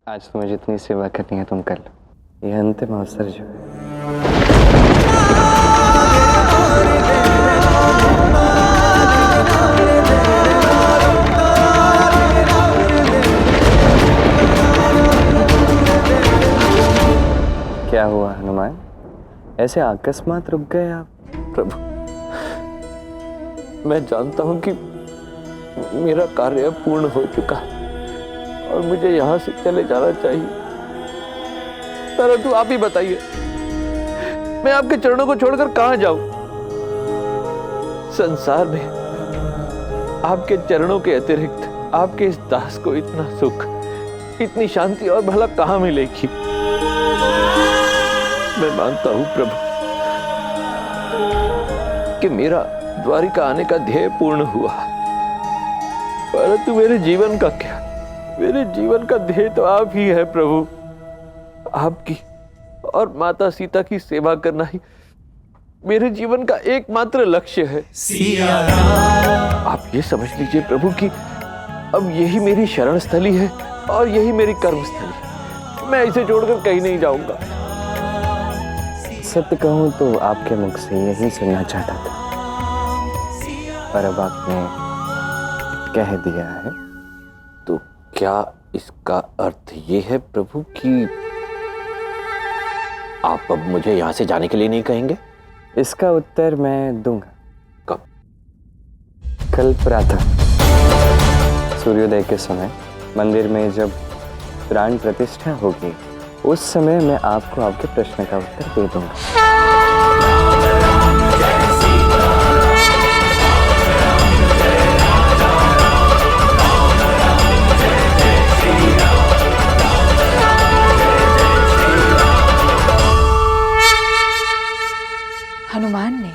आज तुम्हें जितनी सेवा करनी है तुम कर लो। ये अंतिम अवसर जो है। क्या हुआ हनुमान, ऐसे अकस्मात रुक गए आप? प्रभु, मैं जानता हूं कि मेरा कार्य पूर्ण हो चुका है और मुझे यहां से चले जाना चाहिए, परंतु आप ही बताइए, मैं आपके चरणों को छोड़कर कहां जाऊं? संसार में आपके चरणों के अतिरिक्त आपके इस दास को इतना सुख, इतनी शांति और भला कहां मिलेगी? मैं मानता हूं प्रभु कि मेरा द्वारिका आने का ध्येय पूर्ण हुआ, परंतु मेरे जीवन का क्या? मेरे जीवन का ध्येय तो आप ही है प्रभु। आपकी और माता सीता की सेवा करना ही मेरे जीवन का एकमात्र लक्ष्य है। आप ये समझ लीजिए प्रभु कि अब यही मेरी शरण स्थली है और यही मेरी कर्म स्थली। मैं इसे छोड़कर कहीं नहीं जाऊंगा। सत्य कहूं तो आपके मुख से यही सुनना चाहता था, पर अब आपने कह दिया है। तो क्या इसका अर्थ ये है प्रभु कि आप अब मुझे यहां से जाने के लिए नहीं कहेंगे? इसका उत्तर मैं दूंगा। कब? कल प्रातः सूर्योदय के समय मंदिर में जब प्राण प्रतिष्ठा होगी, उस समय मैं आपको आपके प्रश्न का उत्तर दे दूंगा। हनुमान ने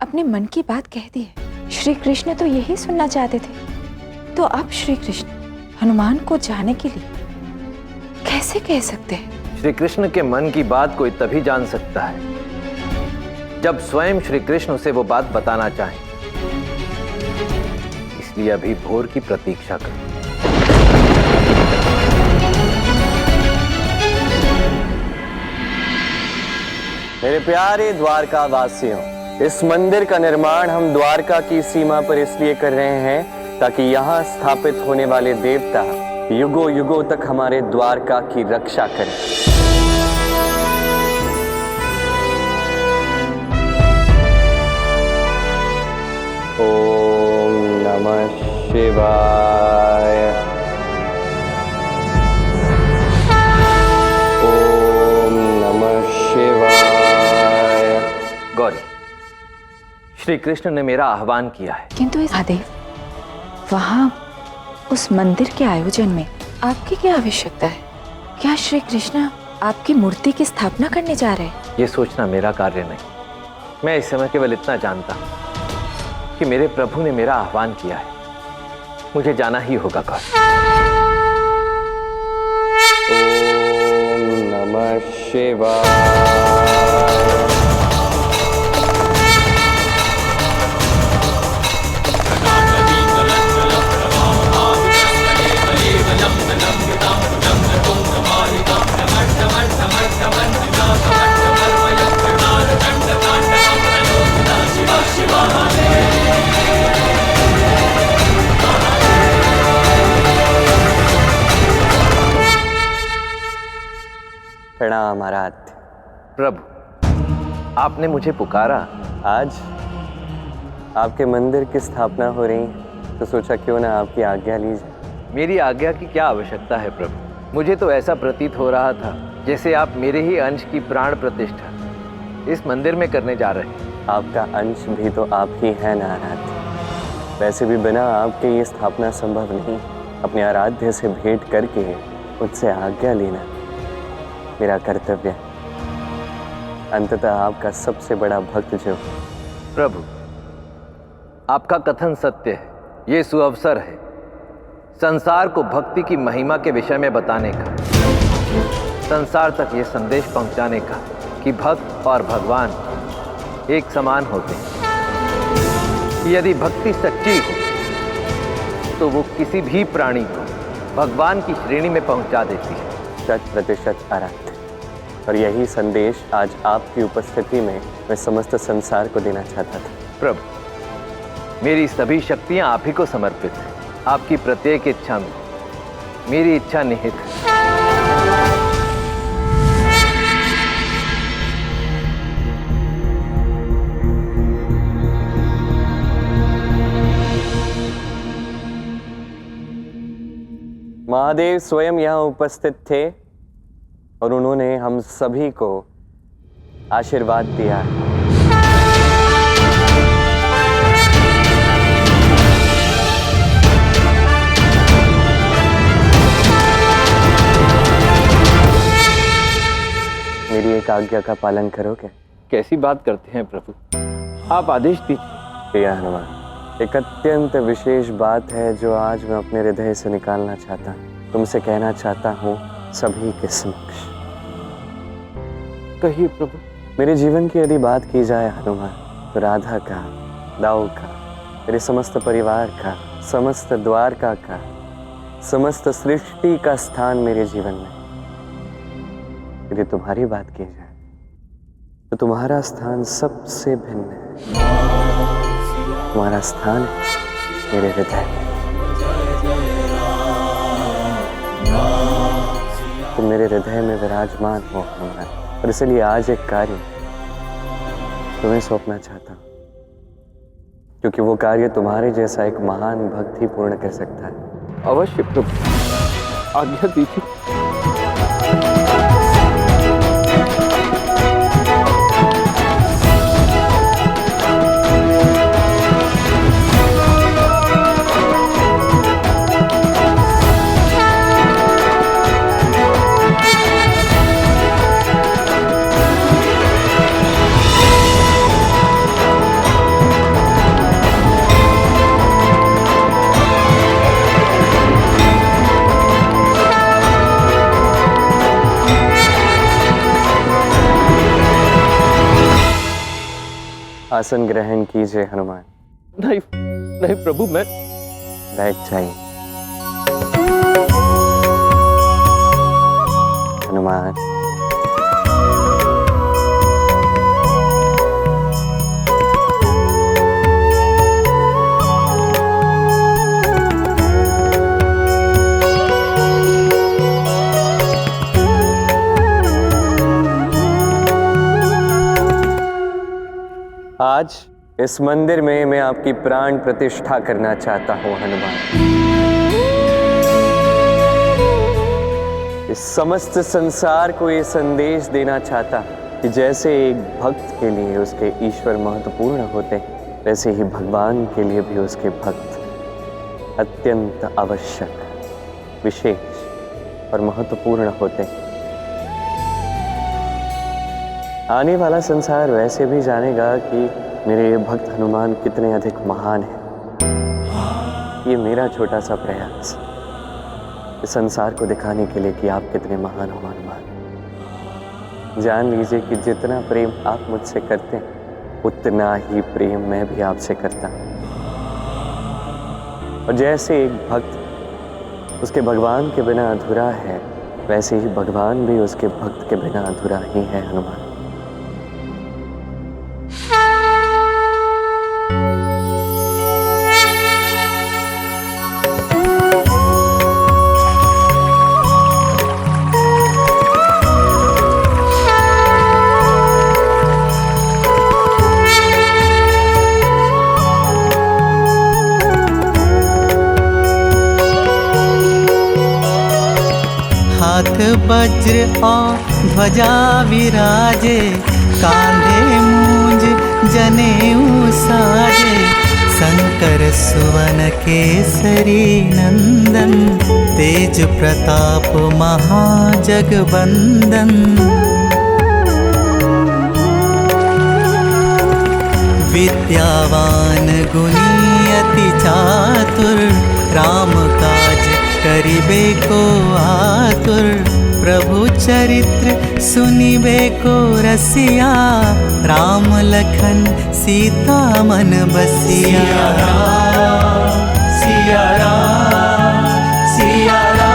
अपने मन की बात कह दी है। श्री कृष्ण तो यही सुनना चाहते थे, तो अब श्री कृष्ण हनुमान को जाने के लिए कैसे कह सकते हैं? श्री कृष्ण के मन की बात कोई तभी जान सकता है जब स्वयं श्री कृष्ण उसे वो बात बताना चाहें। इसलिए अभी भोर की प्रतीक्षा करो। मेरे प्यारे द्वारका वासियों, इस मंदिर का निर्माण हम द्वारका की सीमा पर इसलिए कर रहे हैं ताकि यहाँ स्थापित होने वाले देवता युगों युगों तक हमारे द्वारका की रक्षा करें। ओम नमः शिवाय। ओम नमः शिवाय। गौरी, श्री कृष्ण ने मेरा आह्वान किया है। किंतु इस महादेव, वहां उस मंदिर के आयोजन में आपकी क्या आवश्यकता है? क्या श्री कृष्ण आपकी मूर्ति की स्थापना करने जा रहे हैं? ये सोचना मेरा कार्य नहीं। मैं इस समय केवल इतना जानता हूं कि मेरे प्रभु ने मेरा आह्वान किया है, मुझे जाना ही होगा। ओम नमः शिवाय। प्रणाम आराध्य। प्रभु, आपने मुझे पुकारा। आज आपके मंदिर की स्थापना हो रही है, तो सोचा क्यों ना आपकी आज्ञा ली जाए। मेरी आज्ञा की क्या आवश्यकता है प्रभु? मुझे तो ऐसा प्रतीत हो रहा था जैसे आप मेरे ही अंश की प्राण प्रतिष्ठा इस मंदिर में करने जा रहे हैं। आपका अंश भी तो आप ही है ना आराध्य। वैसे भी बिना आपके ये स्थापना संभव नहीं। अपने आराध्य से भेंट करके उससे आज्ञा लेना मेरा कर्तव्य है। अंततः आपका सबसे बड़ा भक्त जो। प्रभु, आपका कथन सत्य है। ये सुअवसर है संसार को भक्ति की महिमा के विषय में बताने का, संसार तक ये संदेश पहुंचाने का कि भक्त और भगवान एक समान होते हैं। यदि भक्ति सच्ची हो तो वो किसी भी प्राणी को भगवान की श्रेणी में पहुंचा देती है। 100% आराध्य। और यही संदेश आज आपकी उपस्थिति में मैं समस्त संसार को देना चाहता था। प्रभु, मेरी सभी शक्तियां आप ही को समर्पित हैं। आपकी प्रत्येक इच्छा में मेरी इच्छा निहित है। महादेव स्वयं यहाँ उपस्थित थे और उन्होंने हम सभी को आशीर्वाद दिया है। मेरी एक आज्ञा का पालन करोगे? कैसी बात करते हैं प्रभु, आप आदेश दीजिए। प्रिय हनुमान, एक अत्यंत विशेष बात है जो आज मैं अपने हृदय से निकालना चाहता हूँ, तुमसे कहना चाहता हूँ सभी के समक्ष। कहिए प्रभु। मेरे जीवन की यदि बात की जाए हनुमान, तो राधा का, दाऊ का, मेरे समस्त परिवार का, समस्त द्वारका का, समस्त सृष्टि का स्थान मेरे जीवन में। यदि तुम्हारी बात की जाए तो तुम्हारा स्थान सबसे भिन्न है। तुम्हारा स्थान है मेरे हृदय में। तुम मेरे हृदय में विराजमान हो हनुमान, और इसलिए आज एक कार्य तुम्हें सौंपना चाहता हूं, क्योंकि वो कार्य तुम्हारे जैसा एक महान भक्त ही पूर्ण कर सकता है। अवश्य प्रभु, आज्ञा दीजिए। आसन ग्रहण कीजिए हनुमान। नहीं नहीं प्रभु, मैं बैठ जाइए हनुमान। आज इस मंदिर में मैं आपकी प्राण प्रतिष्ठा करना चाहता हूं हनुमान। इस समस्त संसार को ये संदेश देना चाहता कि जैसे एक भक्त के लिए उसके ईश्वर महत्वपूर्ण होते हैं, वैसे ही भगवान के लिए भी उसके भक्त अत्यंत आवश्यक, विशेष और महत्वपूर्ण होते हैं। आने वाला संसार वैसे भी जानेगा कि मेरे ये भक्त हनुमान कितने अधिक महान हैं। ये मेरा छोटा सा प्रयास इस संसार को दिखाने के लिए कि आप कितने महान हो हनुमान। जान लीजिए कि जितना प्रेम आप मुझसे करते हैं, उतना ही प्रेम मैं भी आपसे करता हूं। और जैसे एक भक्त उसके भगवान के बिना अधूरा है, वैसे ही भगवान भी उसके भक्त के बिना अधूरा ही है हनुमान। वज्र और ध्वजा विराजे, कांधे मूंज जनेऊ साजे। शंकर सुवन केसरी नंदन, तेज प्रताप महाजगबंदन। विद्यावान गुणी अति चातुर, राम काज करिबे को आतुर। प्रभु चरित्र सुनिबे को रसिया, राम लखन सीता मन बसिया। सिया राम, सिया राम, सिया राम।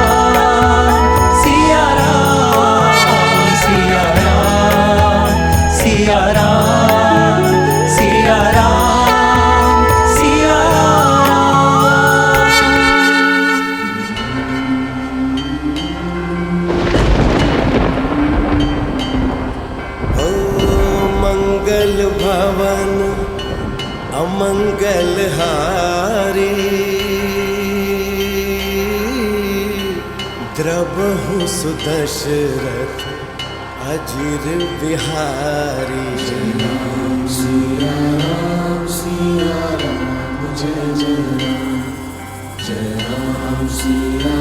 मंगलहारी द्रवहु सुदशरथ अजिर बिहारी। सिया राम सिया राम जय जय राम, जय राम सिया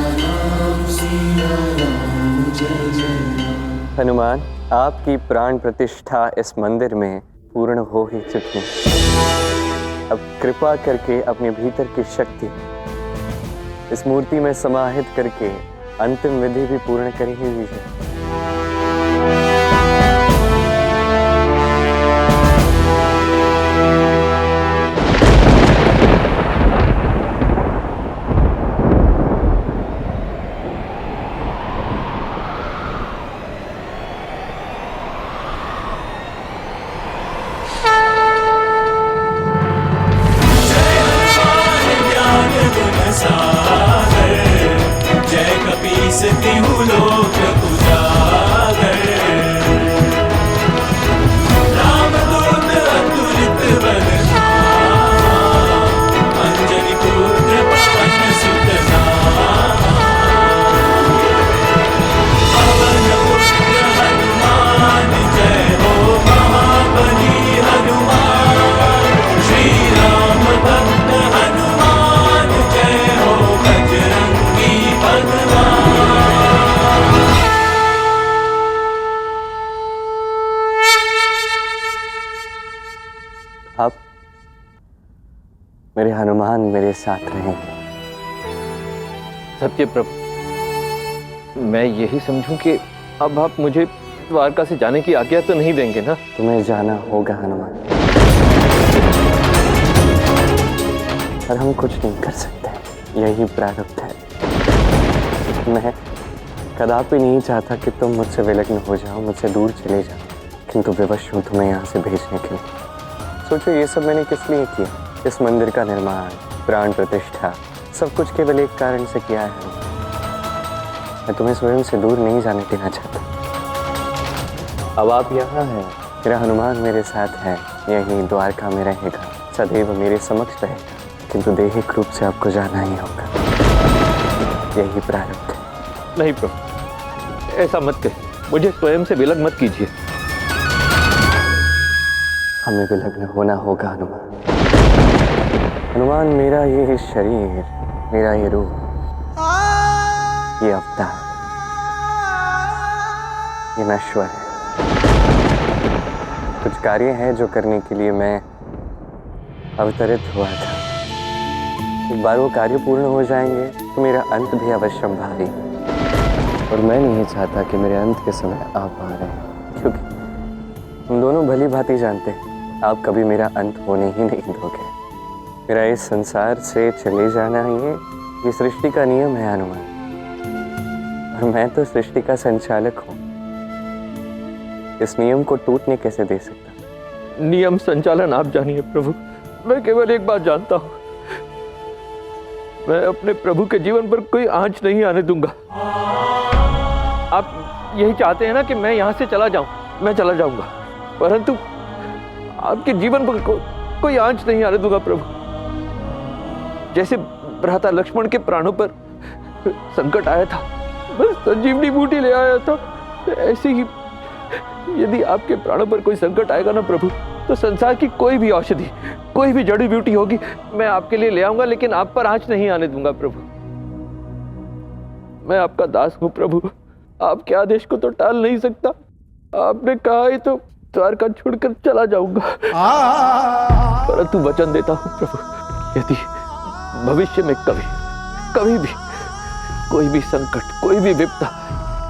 राम जय जय राम। हनुमान, आपकी प्राण प्रतिष्ठा इस मंदिर में पूर्ण हो ही चुकी। अब कृपा करके अपने भीतर की शक्ति इस मूर्ति में समाहित करके अंतिम विधि भी पूर्ण कर ही लीजिए। जय कपीस तिहु लोक उजागर, रामदूत अतुलित बल अंजनी पुत्र पवन सुत पवन पुत्र हनुमान जय हो महाबली हनुमान, श्री राम भक्त हनुमान जय हो बजरंगी भगवान। आप मेरे हनुमान मेरे साथ रहेंगे। सत्य प्रभु, मैं यही समझूं कि अब आप मुझे द्वारका से जाने की आज्ञा तो नहीं देंगे ना? तुम्हें जाना होगा हनुमान, पर हम कुछ नहीं कर सकते, यही प्रारब्ध है। मैं कदापि नहीं चाहता कि तुम मुझसे विलग्न हो जाओ, मुझसे दूर चले जाओ, किंतु विवश हूँ तुम्हें यहाँ से भेजने के लिए। सोचो ये सब मैंने किस लिए किया? इस मंदिर का निर्माण, प्राण प्रतिष्ठा, सब कुछ केवल एक कारण से किया है। मैं तुम्हें स्वयं से दूर नहीं जाने देना चाहता। अब आप यहाँ हैं, मेरा हनुमान मेरे साथ है, यही द्वारका में रहेगा, सदैव मेरे समक्ष रहेगा, किंतु दैहिक रूप से आपको जाना ही होगा, यही प्रारब्ध है। नहीं प्रभु, ऐसा मत कहिए, मुझे स्वयं से विलग मत कीजिए। हमें विलग्न होना होगा हनुमान। हनुमान, मेरा ये शरीर, मेरा ये रूप, ये अवतार, ये नश्वर है। कुछ कार्य है जो करने के लिए मैं अवतरित हुआ था। एक बार वो कार्य पूर्ण हो जाएंगे तो मेरा अंत भी अवश्यम भावी, और मैं नहीं चाहता कि मेरे अंत के समय आप आ रहे हैं, क्योंकि हम दोनों भली भांति जानते हैं आप कभी मेरा अंत होने ही नहीं दोगे। मेरा इस संसार से चले जाना ये सृष्टि का नियम है हनुमान, और मैं तो सृष्टि का संचालक हूँ। इस नियम को टूटने कैसे दे सकता? नियम संचालन आप जानिए प्रभु, मैं केवल एक बात जानता हूँ, मैं अपने प्रभु के जीवन पर कोई आंच नहीं आने दूंगा। आप यही चाहते हैं ना कि मैं यहाँ से चला जाऊं? मैं चला जाऊंगा, परंतु आपके जीवन पर कोई आंच नहीं आने दूंगा प्रभु। जैसे भ्राता लक्ष्मण के प्राणों पर संकट आया था, बस संजीवनी बूटी ले आया था, ऐसे ही यदि आपके प्राणों पर कोई संकट आएगा ना प्रभु, तो संसार की कोई भी औषधि, कोई भी जड़ी बूटी होगी, मैं आपके लिए ले आऊंगा, लेकिन आप पर आंच नहीं आने दूंगा प्रभु। मैं आपका दास हूं प्रभु, आपके आदेश को तो टाल नहीं सकता। आपने कहा ही तो द्वारका छोड़कर चला जाऊंगा, परंतु वचन देता हूं प्रभु, यदि भविष्य में कभी भी कोई भी संकट, कोई भी विपदा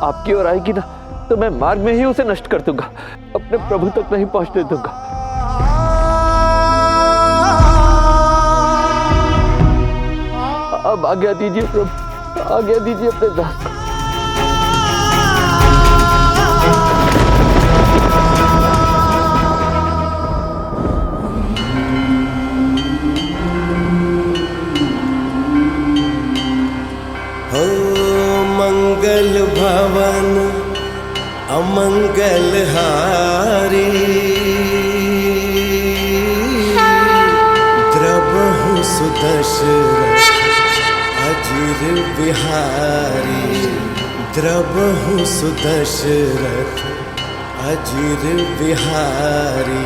आपकी ओर आएगी ना, तो मैं मार्ग में ही उसे नष्ट कर दूंगा, अपने प्रभु तक नहीं पहुंचने दूंगा। अब आज्ञा दीजिए प्रभु, आज्ञा दीजिए अपने दास को। हो मंगल भवन अमंगल हारी, द्रव दशरथ अजिर बिहारी द्रवहु सुदशरथ अजिर बिहारी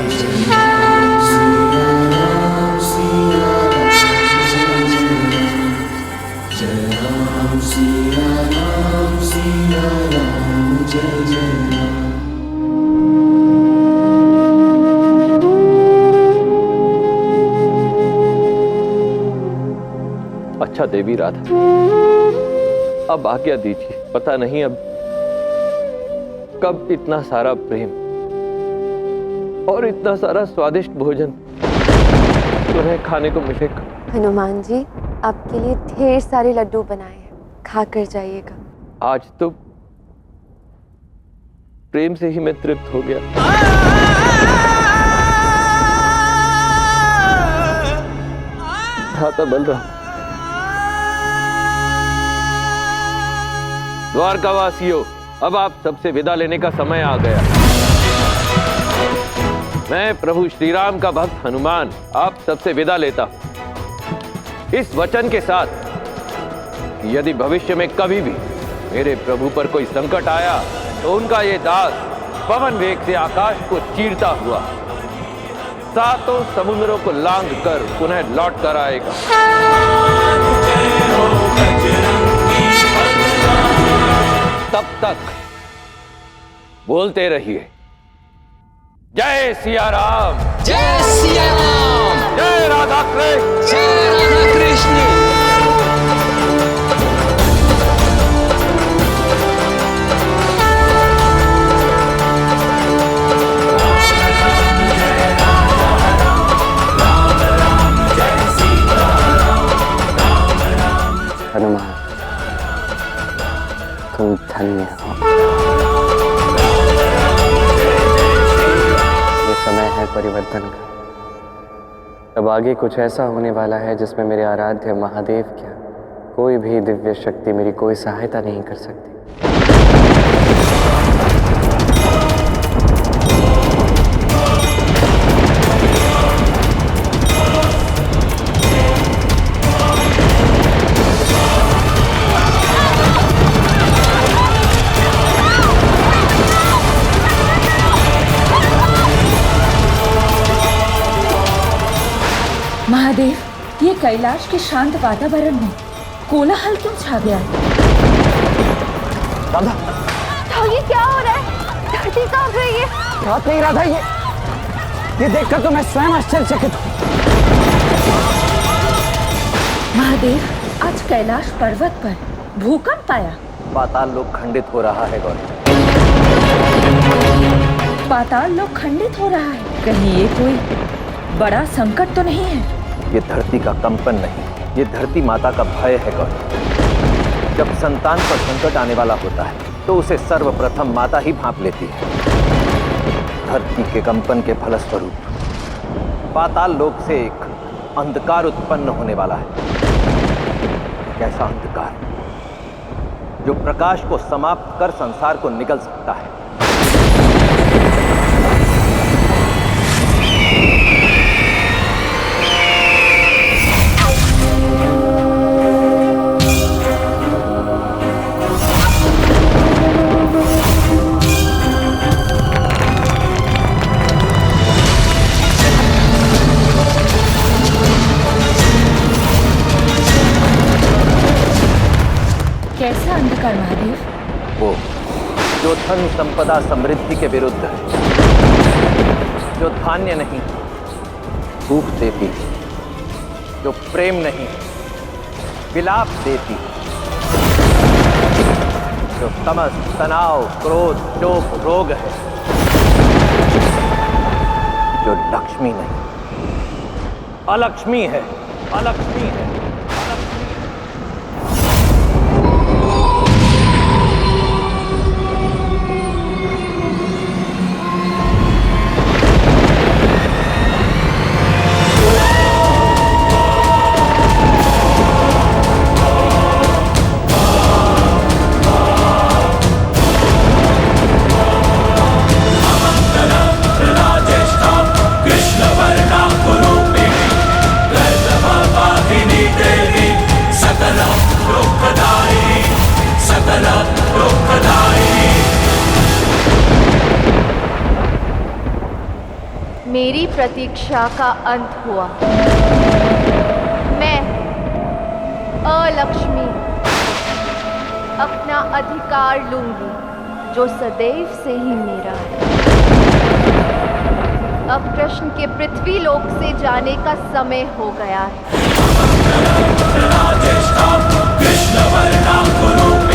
अच्छा देवी राधा, अब आज्ञा दीजिए। पता नहीं अब कब इतना सारा प्रेम और इतना सारा स्वादिष्ट भोजन तुम्हें खाने को मिलेगा। हनुमान जी, आपके लिए ढेर सारे लड्डू बनाए हैं, खाकर जाइएगा। आज तो प्रेम से ही मैं तृप्त हो गया। भ्राता बलराम, द्वारकावासियों, अब आप सबसे विदा लेने का समय आ गया। मैं प्रभु श्री राम का भक्त हनुमान आप सबसे विदा लेता हूं, इस वचन के साथ कि यदि भविष्य में कभी भी मेरे प्रभु पर कोई संकट आया तो उनका ये दास पवन वेग से आकाश को चीरता हुआ सातों समुद्रों को लांघ कर पुनः लौट कर आएगा। तब तक बोलते रहिए, जय सिया राम, जय सिया राम, जय राधा कृष्ण, जय राधा कृष्ण। हनुमान, तुम धन्य हो। ये समय है परिवर्तन का। अब आगे कुछ ऐसा होने वाला है जिसमें मेरे आराध्य महादेव क्या कोई भी दिव्य शक्ति मेरी कोई सहायता नहीं कर सकती। महादेव, ये कैलाश के शांत वातावरण में कोलाहल क्यों छा गया है? राधा, तो ये क्या हो रहा है? धरती कांप रही है। बात नहीं राधा, ये देखकर तो मैं स्वयं आश्चर्यचकित हूँ। महादेव, आज कैलाश पर्वत पर भूकंप आया। पाताल लोक खंडित हो रहा है गौरी। पाताल लोक खंडित हो रहा है। कहीं ये कोई बड़ा संकट तो नहीं है? ये धरती का कंपन नहीं, ये धरती माता का भय है गौरी। जब संतान पर संकट आने वाला होता है तो उसे सर्वप्रथम माता ही भांप लेती है। धरती के कंपन के फलस्वरूप पाताल लोक से एक अंधकार उत्पन्न होने वाला है। एक ऐसा अंधकार जो प्रकाश को समाप्त कर संसार को निगल सकता है। कैसा अंधकार महादेव? वो जो धन संपदा समृद्धि के विरुद्ध है, जो धान्य नहीं भूख देती, जो प्रेम नहीं विलाप देती, जो तमस तनाव क्रोध शोक रोग है, जो लक्ष्मी नहीं अलक्ष्मी है, अलक्ष्मी है। कृष्णवर्णा कुरूपिणी गर्दभवाहिनी मेरी प्रतीक्षा का अंत हुआ। मैं अलक्ष्मी अपना अधिकार लूंगी जो सदैव से ही मेरा है। अब कृष्ण के पृथ्वी लोक से जाने का समय हो गया है। कृष्ण वर्णा कुरु